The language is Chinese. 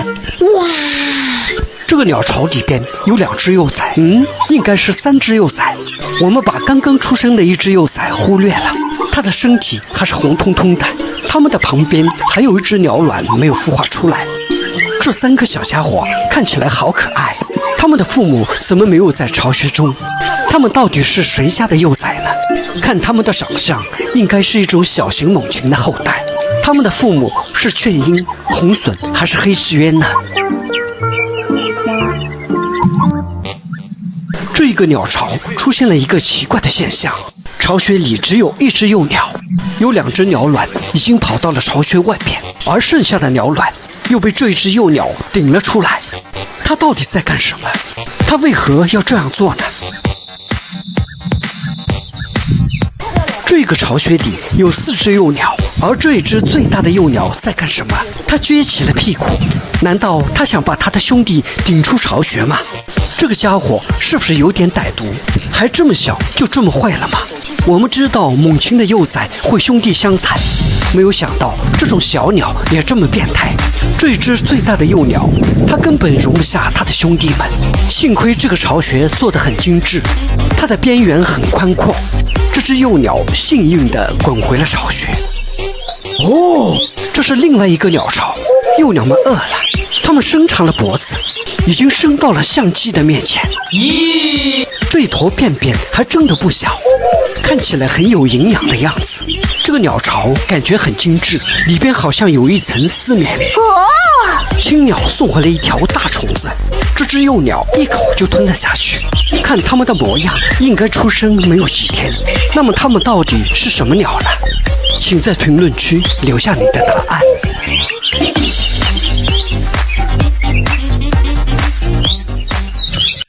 哇！这个鸟巢里边有2只幼崽，应该是3只幼崽。我们把刚刚出生的1只幼崽忽略了，它的身体还是红彤彤的。它们的旁边还有1只鸟卵没有孵化出来。这3个小家伙看起来好可爱，他们的父母怎么没有在巢穴中？他们到底是谁家的幼崽呢？看他们的长相，应该是一种小型猛禽的后代。他们的父母是雀鹰、红隼还是黑翅鸢呢？这一个鸟巢出现了一个奇怪的现象，巢穴里只有1只幼鸟，有2只鸟卵已经跑到了巢穴外边，而剩下的鸟卵又被这1只幼鸟顶了出来。它到底在干什么？它为何要这样做呢？这个巢穴里有4只幼鸟，而这1只最大的幼鸟在干什么？它撅起了屁股，难道它想把它的兄弟顶出巢穴吗？这个家伙是不是有点歹毒？还这么小就这么坏了吗？我们知道猛禽的幼崽会兄弟相残，没有想到这种小鸟也这么变态。这1只最大的幼鸟，它根本容不下它的兄弟们。幸亏这个巢穴做得很精致，它的边缘很宽阔。这只幼鸟幸运地滚回了巢穴。这是另外一个鸟巢，幼鸟们饿了，它们伸长了脖子，已经伸到了相机的面前。这一坨便便还真的不小，看起来很有营养的样子。这个鸟巢感觉很精致，里边好像有一层丝棉。青鸟送回了一条大虫子，这只幼鸟一口就吞了下去。看它们的模样，应该出生没有几天。那么它们到底是什么鸟呢？请在评论区留下你的答案。